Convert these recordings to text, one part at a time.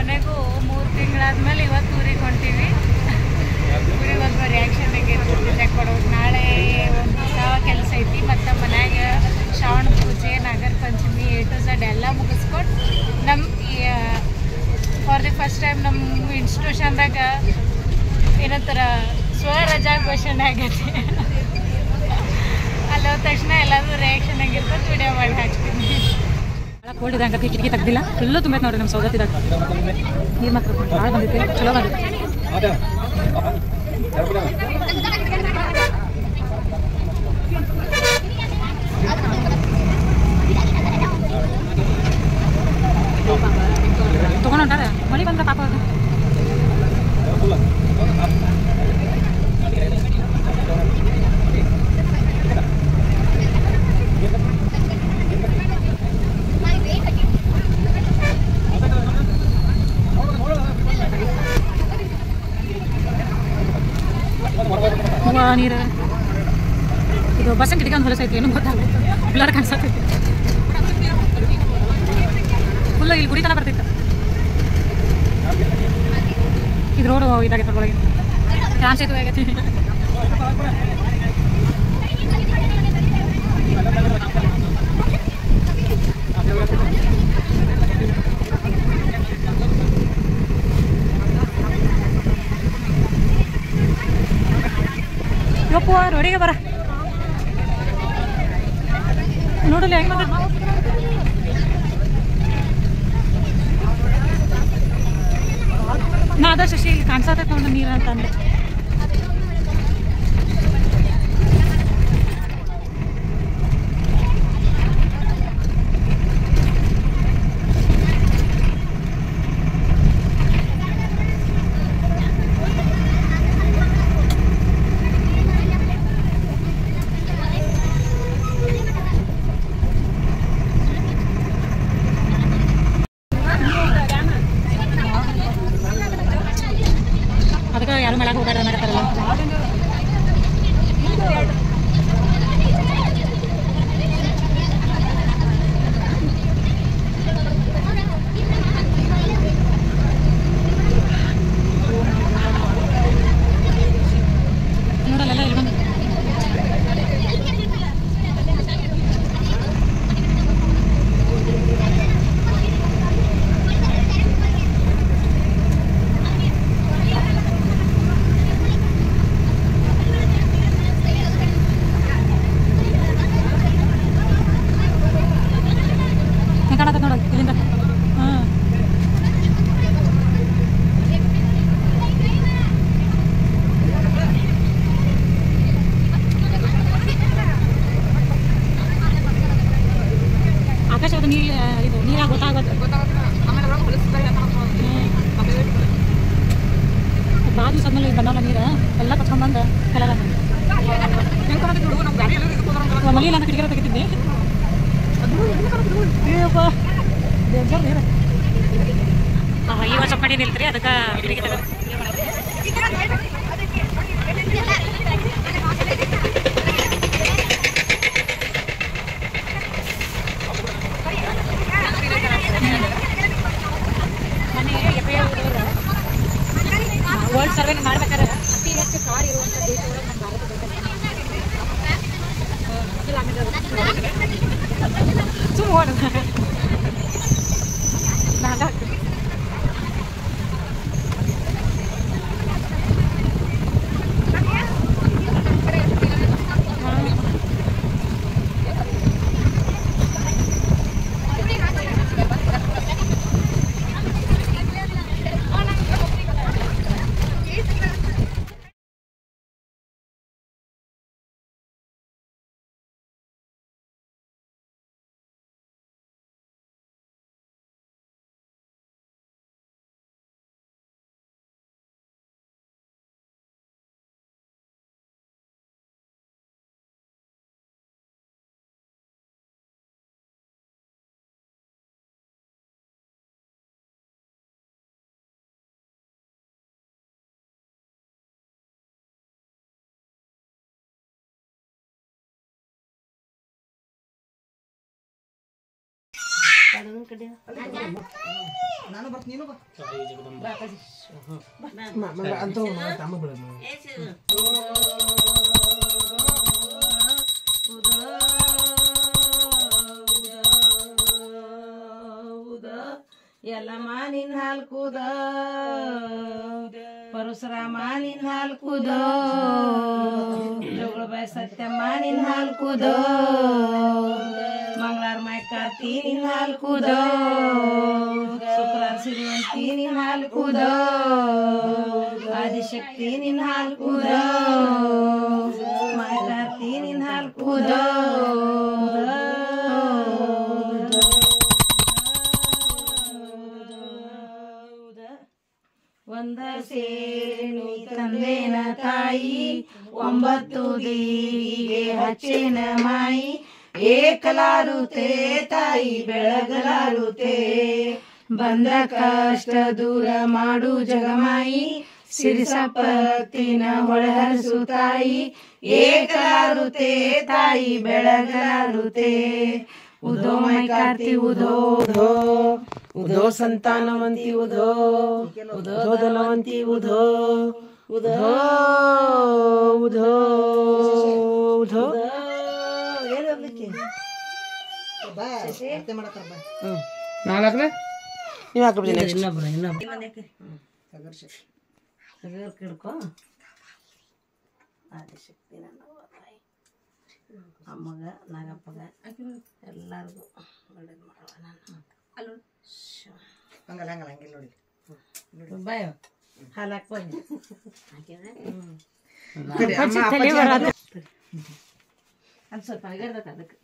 ಕೊನೆಗೂ 3 ತಿಂಗಳಾದ್ಮೇಲೆ ಇವತ್ತು ಊರಿಗೆ ಹೊಂಟೀವಿ. ಊರಿಗೆ ಒಂದು ರಿಯಾಕ್ಷನ್ ರಜೆ ಕೊಡೋದು. ನಾಳೆ ಒಂದು ದಿವಸ ಕೆಲಸ ಐತಿ, ಮತ್ತು ಮನ್ಯಾಗ ಶ್ರಾವಣ ಪೂಜೆ, Nagara Panchami, A to Z ಎಲ್ಲ ಮುಗಿಸ್ಕೊಂಡು ನಮ್ಮ ಫಾರ್ ದಿ ಫಸ್ಟ್ ಟೈಮ್ ನಮ್ಮ ಇನ್ಸ್ಟಿಟ್ಯೂಷನ್ದಾಗ ಏನಂತಾರ ಸ್ವರಜಾ ಘೋಷಣೆ ಆಗೈತಿ. ಅಲ್ಲಿ ಹೋದ ತಕ್ಷಣ ಎಲ್ಲಾದ್ರೂ ರಿಯಾಕ್ಷನ್ ಆಗಿರ್ತದೆ, ವಿಡಿಯೋ ಮಾಡಿ ಹಾಕ್ತೀನಿ. ಭಾಳ ಕೋಲ್ಡ್ ಇದೆ, ಹಂಗಾಗಿ ಕಿಟಕಿ ತೆಗ್ದಿಲ್ಲ. ಫುಲ್ಲು ತುಂಬೈತೆ ನೋಡ್ರಿ ನಮ್ಮ ಸೌದತ್ತಿದಾಗ. ನೀರು ಮಾತ್ರ ಭಾಳ ಬಂದಿತ್ತು, ಚಲೋ ಬಂದಿತ್ತು. ತೊಗೊಂಡು ಹೊಂಟಾರೆ ಮಳೆ ಬಂದ್ರೆ ಪಾಪ ಅದು. ನೀರು ಇದು ಬಸ್ಸಿನ ಕಿಟಕಿ ಒಂದು ಹೊಲಸೈತಿ, ಏನು ಗೊತ್ತಾಗುತ್ತೆ, ಬ್ಲರ್ ಕಾಣಿಸತೈತಿ. ಫುಲ್ಲು ಇಲ್ಲಿ ಗುಡಿ ತನ ಬರ್ತಿತ್ತು. ಇದು ರೋಡು ಇದಾಗೈತೆ ಒಳಗೆ, ಚಾನ್ಸ್ ಐತು ಆಗೈತಿ. ಯಪ್ಪು ರೋಡಿಗೆ ಬರ ನೋಡಲಿ ಹೆಂಗೆ ಬಂದ. ನಾ ಆದಷ್ಟು ಇಲ್ಲಿ ಕಾಣಿಸತೈತೆ ನೋಡ ನೀರು ಅಂತಂದ್ರೆ. ಅದಕ್ಕೆ ಯಾರು ಮೇಳಕ್ಕೆ ಹೋಗಾರ ಮಾಡತ್ತಾರಲ್ಲ. ನೋಡಲ್ಲ ಇಲ್ಲಿ ಬಂದು ನೋಡ ಇಲ್ಲಿಂದ. ಹಾಂ ಆಕಾಶ ಅದು ನೀರು, ಇದು ನೀರಾಗ ಗೊತ್ತಾಗುತ್ತೆ. ಭಾಳ ದಿವಸ ಆದ್ಮೇಲೆ ಬಂದವಲ್ಲ ನೀರು ಎಲ್ಲ ಕಚ್ಕೊಂಡ್ಬಂದು ಕಲರ ಮಲಿ ಇಲ್ಲ ಅಂತ ಕಿಟಕಿ ತೆಗಿತಿದ್ದೆ. ಈ ವರ್ಷ ಮಾಡಿ ನಿಲ್ತ್ರಿ, ಅದಕ್ಕೆ ಕಿಟಕಿ ತೆಗೆದು ವರ್ಲ್ಡ್ ಸರ್ವೆ ಮಾಡ್ಬೇಕಾದ್ರೆ ಅತಿ ಹೆಚ್ಚು ಕಾರ್ ಇರುವಂಥ ದೇಶ ಒಳಗೆ ನಮ್ಮ ಭಾರತ ಸುಮ್ಮನೆ ನಾನು ಬರ್ತೀನಿ ನೀನು ಬಾ ತಾಯಿ ಜಗದಂಬ ಅಂತ ತಮ್ಮ ಬಿಡ ಎಲ್ಲಮ್ಮ ನಿನ್ ಹಾಲ್ ಕೂದ ಪರಶುರಾಮ ನಿನ್ ಹಾಲ್ ಕೂದ ಜೋಗಳಬಾಯಿ ಸತ್ಯಮ್ಮ ನಿನ್ ಹಾಲ್ ಕೂದ ಮಂಗಳಾರ ಮಾಯ ಕಾರ್ತಿ ನಿನ್ ಹಾಲ್ ಕೂದ ಶುಕ್ರವಾರ ಸಿರಿವಂತಿ ನಿನ್ ಹಾಲ್ ಕೂದ ಆದಿಶಕ್ತಿ ನಿನ್ ಹಾಲ್ ಕೂದ ಮಾಯ ಕಾರ್ತಿ ನಿನ್ ಹಾಲ್ ಕೂದ ಒಂದ ಸೇನು ತಂದೇನ ತಾಯಿ 9 ದೀವಿಗೆ ಹಚ್ಚೇನ ಮಾಯಿ ಏಕಲಾರುತೆ ತಾಯಿ ಬೆಳಗಲಾರುತೆ ಬಂದ ಕಷ್ಟ ದೂರ ಮಾಡು ಜಗಮಾಯಿ ಸಿರಿ ಸಂಪತ್ತಿನ ಹೊಳಹರಿಸು ತಾಯಿ ಏಕಲಾರುತೆ ತಾಯಿ ಬೆಳಗಲಾರುತೆ ಉದೋ ಮೈ ಕಾರ್ತಿ ಉದೋ ಉದೋ ಉದೋ ಸಂತಾನವಂತಿ ಉದೋ ಉದೋ ಧನವಂತಿ ಉದೋ ಉದೋ ಉದೋ ಉದೋ ಬಾ ಅರ್ಥ ಮಾಡತಾರ ಬಾ ನಾನು ಹಾಕ್ಲೆ ನೀವು ಹಾಕ್ಬಿಡಿ ಇನ್ನೊಬ್ರು ಸಗರ್ಷ ಕಿಡ್ಕೊ ಆದಿಶಕ್ತಿ ನನ್ನ ತಾಯಿ ಅಮ್ಮಗ ನಾಗಪ್ಪಗ ಎಲ್ಲರಿಗೂ ಒಳ್ಳೇದು ಮಾಡವ ನಾನು ಅಲ್ಲ ಹಂಗಲ್ಲ ಹಂಗಲ್ಲ ಹಂಗಿಲ್ಲ ನೋಡಿ ಬಾಯ್ ಹಾಲು ಹಾಕ್ಬಂದು ಅದು ಸ್ವಲ್ಪ ಅಗರ್ದಕ್ಕ ಅದಕ್ಕೆ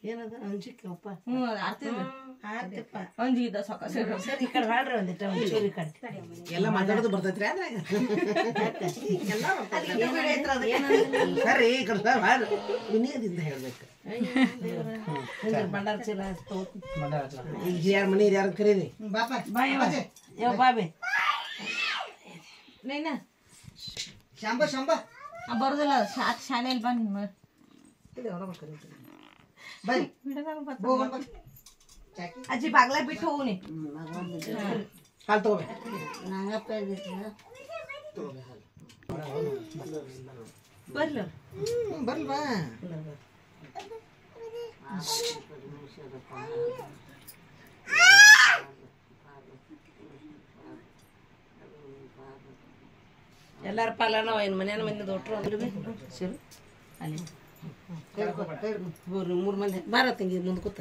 ಏನದ ಅಂಜಿಕಪ್ಪ ಹ್ಞೂ ಆರ್ತಿಪ್ಪ ಅಂಜಿದ ಸಾಕ ಸರಿ ಈ ಕಡೆ ಮಾಡ್ರಿ ಒಂದಿಟ್ಟು ಒಂಚೂರು ಈ ಕಡೆ ಎಲ್ಲ ಮಾತಾಡೋದು ಬರ್ತೈತ್ರಿ ಅದ್ರಾಗ ಸರಿ ಈ ಕಡೆ ವಿನಯದಿಂದ ಹೇಳ್ಬೇಕು ಬಂಡಾರ ಚೀಲ ಈಗ ಯಾರ ಮನೆ ಯಾರು ಕರೀರಿ ಬಾಯ್ ಯಾವ ಬಾಬೆ ನೀನ ಶಾಂಬ ಶಾಂಬ ಬರುದಿಲ್ಲ ಶಾಲೆಯಲ್ಲಿ ಬಂದು ಬೈ ಅಜ್ಜಿ ಬಾಗ್ಲ ಬಿಟ್ಟು ಹೋಗುನಿ ಹಾಲು ತಗೋಬೇಕು ಬರ್ಲ ಬರ್ಲ್ವಾ ಎಲ್ಲಾರ ಪಾಲನ ಏನು ಮನೆಯ ಮಂದಿ ದೊಡ್ಡರು ಸರಿ ಅಲ್ಲಿ 3 ಮಂದಿ ಬಾರ ತಂಗಿ ಮುಂದೆ ಕೂತ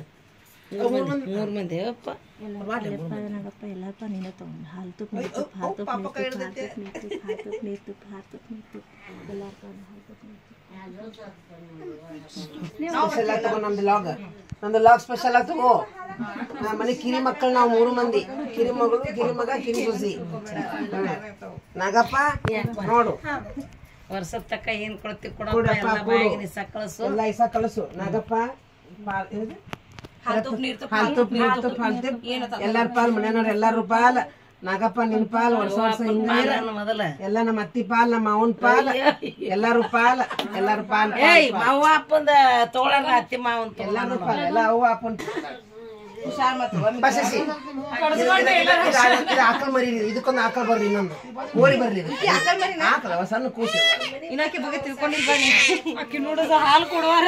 3 ಮಂದಿ ಅಪ್ಪ ನಾಗಪ್ಪ ಎಲ್ಲಪ್ಪ ನೀನೇ ತಗೊಂಡು ಹಾಲು ತುಪ್ಪ ನೀರು ತುಪ್ಪ ಎಲ್ಲಾರ ತಗೊಂಡು ಹಾಲು ತುಪ್ಪ ಸ್ಪೆಷಲ್ ಆಗಿ ತಗೋ ನಮ್ದು ಲಾಗ್ ಸ್ಪೆಷಲ್ ಆಗಿ ತಗೋ ಮನೆ ಕಿರಿ ಮಕ್ಕಳು ನಾವು 3 ಮಂದಿ ಕಿರಿ ಮಗಳು ಕಿರಿ ಮಗ ಕಿರಿ ಬುಸಿ ನಾಗಪ್ಪ ನೋಡು ವರ್ಷದ ತಕ್ಕ ಏನ್ ಕೊಡ್ತಿ ಕೊಡಪ್ಪ ಕಳಸು ಎಲ್ಲ ಇಸ ಕಳಸು ನಾಗಪ್ಪ ಹಾಲು ತುಪ್ಪ ಹಾಲು ತುಪ್ಪ ಎಲ್ಲಾರ ಪಾಲ್ ಮನೆಯವ್ರ ಎಲ್ಲಾರು ಪಾಲ್ ನಾಗಪ್ಪ ನಿನ್ ಪಾಲ್ ವರ್ಷ ಮೊದಲ ಎಲ್ಲ ನಮ್ಮ ಅತ್ತಿ ಪಾಲ್ ನಮ್ಮ ಮಾವನ್ ಪಾಲ್ ಎಲ್ಲಾರು ಪಾಲ್ ಮಾವ ಅಪ್ಪಂದ ತೋಳರ ಅತ್ತಿ ಮಾವನ್ ಎಲ್ಲಾರು ಪಾಲ್ ಎಲ್ಲ ಅವ್ವ ಅಪ್ಪನ್ ಆಕಲ್ ಮರಿ ಇದಕ್ಕೊಂದು ಆಕಲ್ ಬರ್ರಿ ಇನ್ನೊಂದು ಕೋಳಿ ಬರ್ಲಿ ಆಕಲ್ ಸಣ್ಣ ಕೂಸಿ ಇನ್ನೊಂದು ಬಗ್ಗೆ ತಿಳ್ಕೊಂಡಿಲ್ಲ ಅಕ್ಕಿ ನೋಡುದ ಹಾಲು ಕೊಡುವಾರ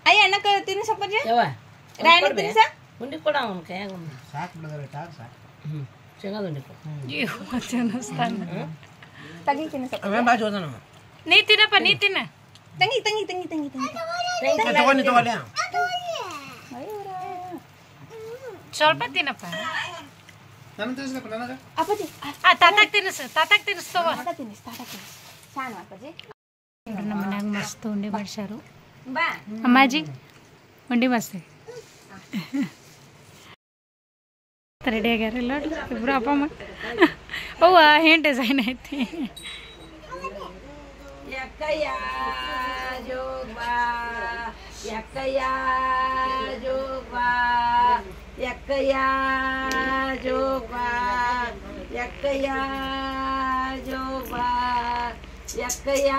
ಅಯ್ಯ ಅಣ್ಣ ತಿನ್ನಿ ಸ್ವಲ್ಪ ಉಂಡಿ ಕೊಡ ಅವನ ಕೈಯಾಗ ಶೇಂಗಾದ ಉಂಡಿ ಕೊಡ ತಂಗಿ ತಿನ್ನಿ ಸ್ವಲ್ಪ ನೀ ತಿನ್ನಪ್ಪ ನೀ ತಿನ್ನ ತಂಗಿ ತಂಗಿ ತಂಗಿ ತಂಗಿ ತಂಗಿ ಸ್ವಲ್ಪ ತಿನ್ನಪ್ಪ ಅಪ್ಪಾಜಿ ತಾತಾಕ್ ತಿನ್ನಿಸ್ತವ ತಿನ್ನಿಸ್ ಸಾನು ಅಪ್ಪಾಜಿ ನಮ್ಮ ಮನ್ಯಾಗ ಮಸ್ತ್ ಉಂಡಿ ಮಾಡ್ಸ್ಯಾರು ಬಾ ಅಮ್ಮಾಜಿ ಉಂಡಿ ಮಸ್ತ್ ರೆಡಿ ಆಗ್ಯಾರಿಲ್ಲ ಇಬ್ರು ಅಪ್ಪ ಅಮ್ಮ ಅವ್ವ ಏನು ಡಿಸೈನ್ ಐತಿ ಯಕ್ಕಯ್ಯ ಜೋಗ್ಬಾ ಯಕ್ಕಯ್ಯ ಜೋಗ್ಬಾ ಯಕ್ಕಯ್ಯ ಜೋಗ್ಬಾ ಯಕ್ಕಯ್ಯ ಜೋಗ್ಬಾ ಯಕ್ಕಯ್ಯ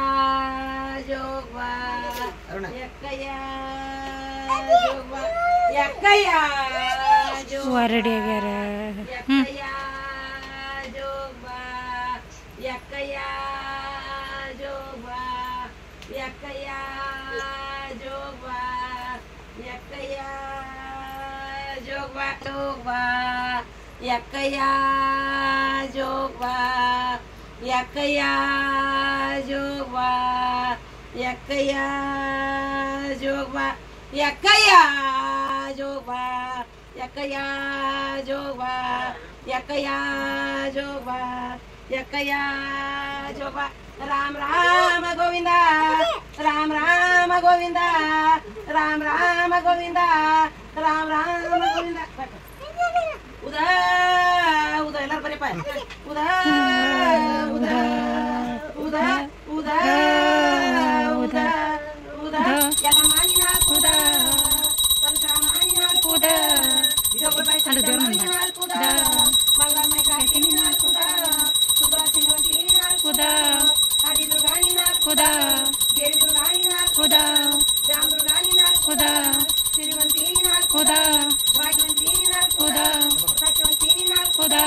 ಜೋಗ್ಬಾ ಯಕ್ಕಯ್ಯ ಜೋಗ್ಬಾ ಯಕ್ಕಯ್ಯ ಹೂವ ರೆಡಿ ಆಗ್ಯಾರ ಯಕ್ಕಯ್ಯ ಜೋಗ್ಬಾ ಯಕ್ಕಯ್ಯ ಜೋಗ್ಬಾ ಯಕ್ಕಯ್ಯ ಜೋಗ್ಬಾ ಯಕ್ಕಯ್ಯ ಜೋಗ್ಬಾ ಜೋಗ್ಬಾ ಯಕ್ಕಯ್ಯ ಜೋಗ್ಬಾ ಯಕ್ಕಯ್ಯ ಜೋಗ್ಬಾ ಯಕ್ಕಯ್ಯ ಜೋಗ್ಬಾ ಯಕ್ಕಯ್ಯ ಜೋಗ್ಬಾ ಯಕ್ಕಯ್ಯ ಜೋಗ್ಬಾ ಯಕ್ಕಯ್ಯ ಜೋಗ್ಬಾ ಯಕ್ಕಯ್ಯ ಜೋಗ್ಬಾ ರಾಮ ರಾಮ ಗೋವಿಂದ ರಾಮ ರಾಮ ಗೋವಿಂದ ರಾಮ ರಾಮ ಗೋವಿಂದ ರಾಮ ರಾಮ ಗೋವಿಂದ ಉದಾ ಉದಾ ಎಲ್ಲರೂ ಬರೀಪ ಉದಾ ಉದಾ ಉದಾ ಉದಾ ಉದಾ ಉದಾ ಎಲ್ಲ ಮಾನಿನ ಉದಾ ಸಂತರ ಮಾನಿನ ಉದಾ ಜೋಗ್ಬಾ ಸಂತರ ಮಾನಿನ ಉದಾ ಮಂಗಮ್ಮೈ ಕಾಕಿನ ಉದಾ ಸುಬ್ರಸಿಂಹನ ಉದಾ ಆದಿ ದುರ್ಗಾನಿನ ಉದಾ ದೇವಿ ದುರ್ಗಾನಿನ ಉದಾ ರಾಮ ದುರ್ಗಾನಿನ ಉದಾ ಸಿರಿವಂತಿನ ಉದಾ ಭಾಗ್ಯವಂತಿನ ಉದಾ ಸತ್ಯವಂತಿನ ಉದಾ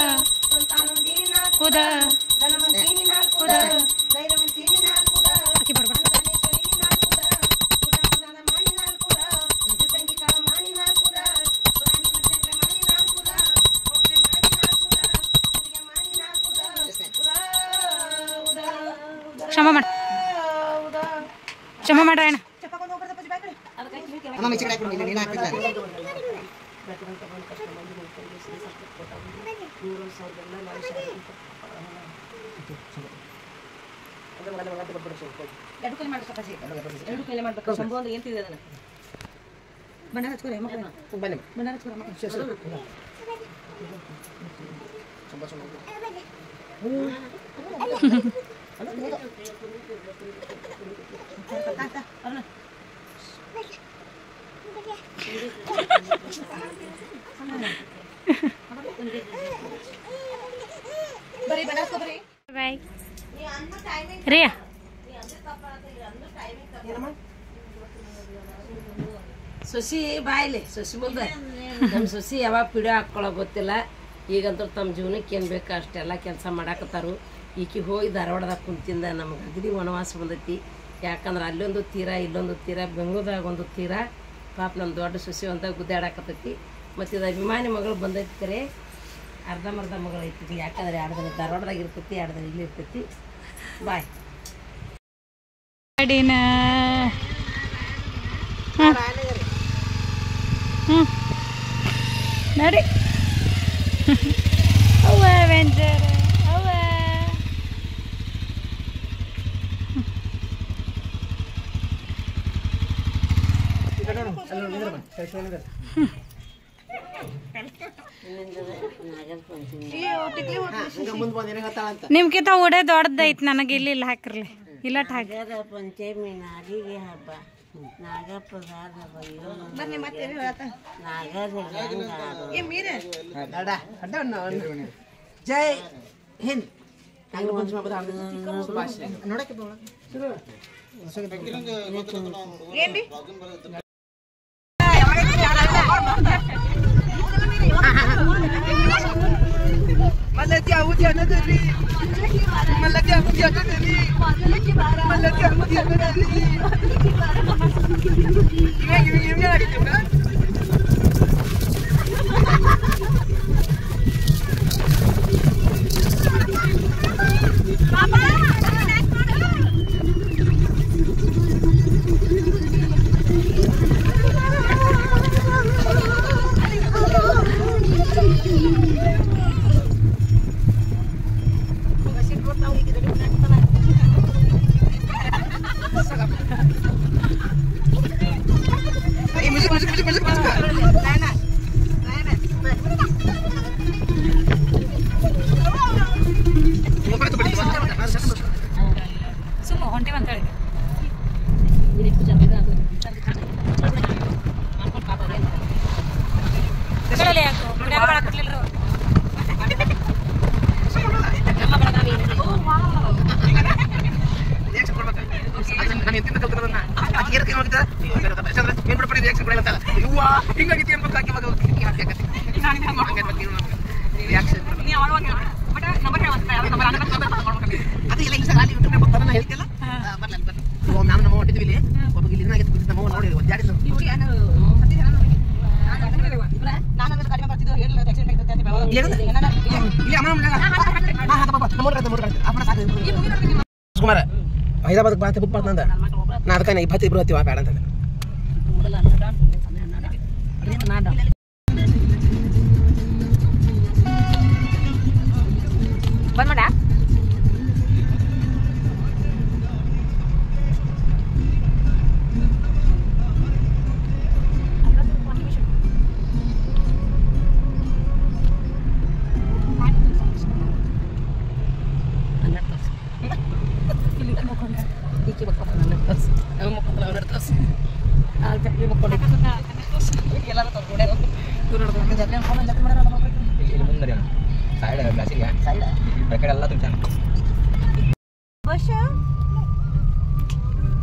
ಸಂತಾನವಂತಿನ ಉದಾ ಧನವಂತಿನ ಉದಾ ಧೈರ್ಯವಂತಿನ ಉದಾ ಅಕ್ಕಿ ಬಡ್ಬಾರ್ದು ಕ್ಷಮ ಮಾಡ ಕ್ಷಮ ಮಾಡ್ರ ಅಣ್ಣ ಎರಡು ಕೈಲಿ ಮಾಡ್ಬೇಕು ಶಂಭು ಅಂದ್ರೆ ಏನ್ತಿದೆ ಅದನ್ನ ಬಣ್ಣ ಹಚ್ಕೋರಿ ಬಣ್ಣ ಹಚ್ಕೋರ ಬರೀ ಬಣ್ಣ ಹಚ್ಕೋ ಬರೀ ಬಾಯ್ ರಿಯಾ ಸೊಸಿ ಬಾಯ್ಲಿ ಸೊಸಿ ಮುಂದೆ ನಮ್ಮ ಸೊಸಿ ಯಾವಾಗ ಪಿಡಿಯೋ ಹಾಕ್ಕೊಳ್ಳೋ ಗೊತ್ತಿಲ್ಲ ಈಗಂತೂ ತಮ್ಮ ಜೀವನಕ್ಕೆ ಏನು ಬೇಕು ಅಷ್ಟೆಲ್ಲ ಕೆಲಸ ಮಾಡಾಕತ್ತಾರು ಈಕಿ ಹೋಗಿ ಧಾರವಾಡದಾಗ ಕುಂತಿಂದ ನಮ್ಗೆ ಅಗದಿ ವನವಾಸ ಬಂದೈತಿ ಯಾಕಂದ್ರೆ ಅಲ್ಲೊಂದು ತೀರ ಇಲ್ಲೊಂದು ತೀರ ಬೆಂಗಳೂರದಾಗ ಒಂದು ತೀರ ಪಾಪ ನಮ್ಮ ದೊಡ್ಡ ಸೊಸಿ ಅಂತ ಗುದ್ದಾಡಾಕತ್ತೈತಿ ಮತ್ತು ಇದು ಅಭಿಮಾನಿ ಮಗಳು ಬಂದೈತಿ ಕರೆ ಅರ್ಧಂಬರ್ಧ ಮಗಳು ಐತಿ ಯಾಕಂದ್ರೆ 2 ದಿನ ಧಾರವಾಡದಾಗ ಇರ್ತೈತಿ 2 ದಿನ ಇಲ್ಲಿ ಇರ್ತೈತಿ ಬಾಯ್ ಅಡಿನ ನೋಡಿ ಅವ್ವ ವೆಂಚರ್ ಅವ್ವ ನಿಮ್ಕಿಂತ ಉಡೇ ದೊಡ್ಡದೈತಿ ನನಗೆ ಇಲ್ಲಿ ಹಾಕ್ರಲಿ ಇಲ್ಲ ಹಾಕಿ ಪಂಚಮಿ ನಾಗಿಗೆ ಹಬ್ಬ ನಾಗಪ್ರಸಾದ ಜೈ ಹಿಂದ್ ಕುಮಾರ ಹೈದರಾಬಾದ್ ಬಾ ಬುಕ್ ಮಾಡ್ತಂದ ನಾ ಅದಕ್ಕೆ 20 ಇಬ್ರು ಹತ್ತೀವ ಬೇಡ ಅಂತ ಬಂದ್ ಮಾಡ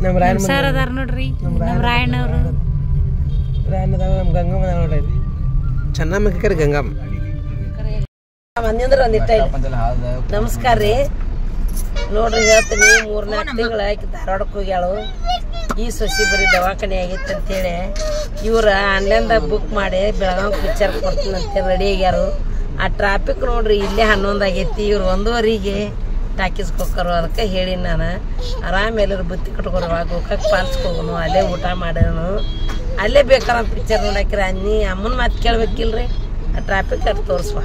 ನಮ್ಮ ರಾಯಣ್ಣ ಸರ್ ಅದಾರ ನೋಡ್ರಿ ನಮ್ಮ ರಾಯಣ್ಣ ಅವರು ರಾಯಣ್ಣದಾಗ ನಮ್ಮ ಗಂಗಮ್ಮ ನೋಡ್ರಿ ಚೆನ್ನಮ್ಮ ಕರೆ ಗಂಗಮ್ಮ ಮಂದಿಂದ್ರ ಒಂದಿಟ್ಟ ನಮಸ್ಕಾರ ರೀ ನೋಡ್ರಿ ಹೇಳ್ತೀನಿ 3-4 ತಿಂಗಳು ಆಕಿ ಧಾರವಾಡಕ್ಕೆ ಹೋಗ್ಯಾಳು ಈ ಸೊಸಿ ಬರೀ ದವಾಖಾನೆ ಆಗೈತೆ ಅಂತೇಳಿ ಇವ್ರು ಆನ್ಲೈನ್ದಾಗ ಬುಕ್ ಮಾಡಿ ಬೆಳಗಾವಿ ಪಿಕ್ಚರ್ ಕೊಡ್ತೀನಿ ಅಂತೇಳಿ ರೆಡಿ ಆಗ್ಯಾರು ಆ ಟ್ರಾಫಿಕ್ ನೋಡ್ರಿ ಇಲ್ಲೇ 11 ಆಗೈತಿ ಇವ್ರು 1:15ಗೆ ಟಾಕೀಸ್ಗೆ ಹೋಗ್ತಾರೋ ಅದಕ್ಕೆ ಹೇಳಿ ನಾನು ಆರಾಮ ಎಲ್ಲರೂ ಬುತ್ತಿ ಕಟ್ಕೊಡುವಾಗ ಗೋಕಾಕ್ ಪಾಲ್ಸ್ಗೆ ಹೋಗೋನು ಅಲ್ಲೇ ಊಟ ಮಾಡೋನು ಅಲ್ಲೇ ಬೇಕಾರ ಪಿಕ್ಚರ್ ನೋಡಾಕಿರ ಅನ್ನಿ ಅಮ್ಮನ ಮಾತು ಕೇಳ್ಬೇಕಿಲ್ರಿ ಆ ಟ್ರಾಫಿಕ್ ಅದು ತೋರಿಸುವ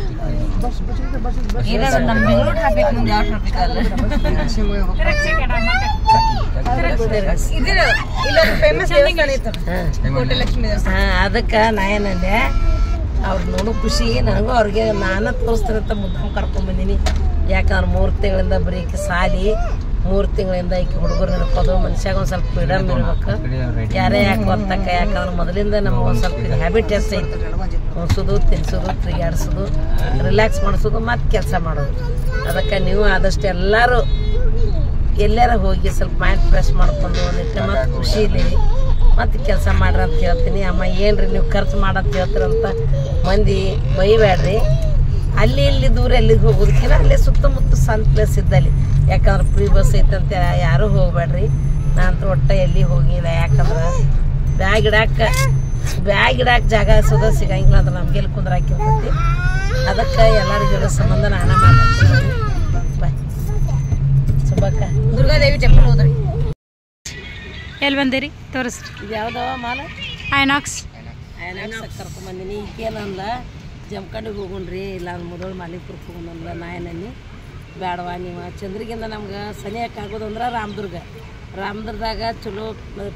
ಅದಕ್ಕ ನಾ ಏನಂದೆ ಅವ್ರು ನೋಡೋ ಖುಷಿ ನನಗೂ ಅವ್ರಿಗೆ ನಾನು ತೋರಿಸ್ತಾರಂತ ಮುದ್ದಾಮ ಕರ್ಕೊಂಡ್ ಬಂದೀನಿ ಯಾಕಂದ್ರೆ 3 ತಿಂಗಳಿಂದ ಬರೀ ಸಾಲಿ 3 ತಿಂಗಳಿಂದ ಈಕೆ ಹುಡುಗರು ನಡ್ಕೋದು ಮನುಷ್ಯಾಗ ಒಂದ್ ಸ್ವಲ್ಪ ಫ್ರೀಡಮ್ ಇರ್ಬೇಕು ಯಾರೇ ಯಾಕೆ ಗೊತ್ತಕ್ಕ ಯಾಕಂದ್ರೆ ಮೊದಲಿಂದ ನಮ್ಗೆ ಒಂದ್ ಸ್ವಲ್ಪ ಹ್ಯಾಬಿಟ್ ಐತಿ ಉಣ್ಸೋದು ತಿನ್ಸೋದು ತಿರುಗಾಡ್ಸೋದು ರಿಲ್ಯಾಕ್ಸ್ ಮಾಡಿಸೋದು ಮತ್ತು ಕೆಲಸ ಮಾಡೋದು ಅದಕ್ಕೆ ನೀವು ಆದಷ್ಟು ಎಲ್ಲರೂ ಎಲ್ಲಾರ ಹೋಗಿ ಸ್ವಲ್ಪ ಮೈಂಡ್ ಫ್ರೆಶ್ ಮಾಡ್ಕೊಂಡು ಒಂದಿಟ್ಟು ಮತ್ತು ಖುಷಿಲಿ ಮತ್ತು ಕೆಲಸ ಮಾಡ್ರಿ ಅಂತ ಹೇಳ್ತೀನಿ ಅಮ್ಮ ಏನ್ರಿ ನೀವು ಖರ್ಚು ಮಾಡಂತ ಹೇಳ್ತೀರಂತ ಮಂದಿ ಬೈಬೇಡ್ರಿ ಅಲ್ಲಿ ಇಲ್ಲಿ ದೂರ ಎಲ್ಲಿಗೆ ಹೋಗೋದಕ್ಕಿಂತ ಅಲ್ಲೇ ಸುತ್ತಮುತ್ತ ಸಣ್ಣ ಪ್ಲೇಸ್ ಇದ್ದಲ್ಲಿ ಯಾಕಂದ್ರೆ ಫ್ರೀ ಬಸ್ ಐತಂತ ಯಾರೂ ಹೋಗ್ಬೇಡ್ರಿ ನಾನು ಒಟ್ಟು ಎಲ್ಲಿ ಹೋಗಿಲ್ಲ ಯಾಕಂದ್ರೆ ಬ್ಯಾಗ್ ಇಡಾಕ ಜಾಗ ಸೋದ ಸಿಗಂಗಿಲ್ಲ ಅಂದ್ರೆ ನಮ್ಗೆ ಎಲ್ಲಿ ಕುಂದ್ರಾಕಿರ್ತೈತಿ ಅದಕ್ಕೆ ಎಲ್ಲರಿಗೂ ಹೇಳೋ ಸಂಬಂಧ ನಾನು ಮಾಡ್ತೀನಿ ಬಾಯ್ ಸುಬ್ಬಕ್ಕ ದುರ್ಗಾದೇವಿ ಟೆಂಪಲ್ ಹೋದ್ರಿ ಎಲ್ಲಿ ಬಂದಿರಿ ತೋರಿಸ್ರಿ ಇದು ಯಾವ್ದವ ಮಾಲ ಐನಾಕ್ಸ್ ಕರ್ಕೊಂಬಂದಿನಿ ಈಗೇನಂದ ಜಮ್ಕಂಡಿಗೆ ಹೋಗೋಣ್ರಿ ಇಲ್ಲ ಅಂದ್ರೆ ಮೊದಲು ಮಾಲಿಕಪುರಕ್ಕೆ ಹೋಗೋಣಂದ ನಾಯನಲ್ಲಿ ಬೇಡವಾ ನೀವು ಚಂದ್ರಿಗಿಂದ ನಮ್ಗೆ ಸನಿಯಕ್ಕೆ ಆಗೋದಂದ್ರೆ ರಾಮದುರ್ಗದಾಗ ಚಲೋ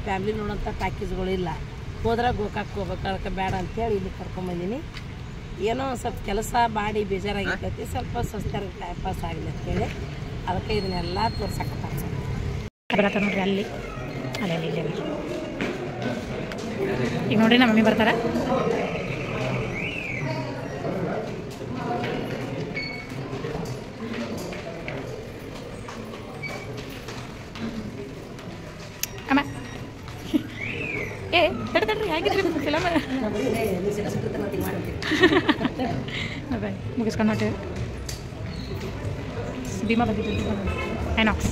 ಫ್ಯಾಮ್ಲಿ ನೋಡೋಂಥ ಟಾಕೀಸ್ಗಳಿಲ್ಲ ಹೋದ್ರೆ ಗೋಕಾಕ್ ಹೋಗ್ಬೇಕು ಅದಕ್ಕೆ ಬೇಡ ಅಂತೇಳಿ ಇಲ್ಲಿ ಕರ್ಕೊಂಬಂದಿನಿ ಏನೋ ಒಂದು ಸ್ವಲ್ಪ ಕೆಲಸ ಮಾಡಿ ಬೇಜಾರಾಗಿರ್ತೈತಿ ಸ್ವಲ್ಪ ಸ್ವಸ್ಥರಿಗೆ ಟೈಮ್ ಪಾಸ್ ಆಗಲಿ ಅಂತೇಳಿ ಅದಕ್ಕೆ ಇದನ್ನೆಲ್ಲ ತೋರ್ಸಕ್ಕೆ ಬರತ್ತ ನೋಡ್ರಿ ಅಲ್ಲಿ ಅಲ್ಲೇ ಇಲ್ಲಿ ಈಗ ನೋಡ್ರಿ ನಮ್ಮ ಮಮ್ಮಿ ಬರ್ತಾರೆ ಅಮ್ಮ ಏ ತಡ್ರಿ ಹೇಗಿದ್ರಿ ಫಿಲಮ್ ಮುಗಿಸ್ಕೊಂಡು ಹೊಂಟೀವಿ ಭೀಮಾ ಬಂದಿದ್ದೀವಿ ಐನಾಕ್ಸ್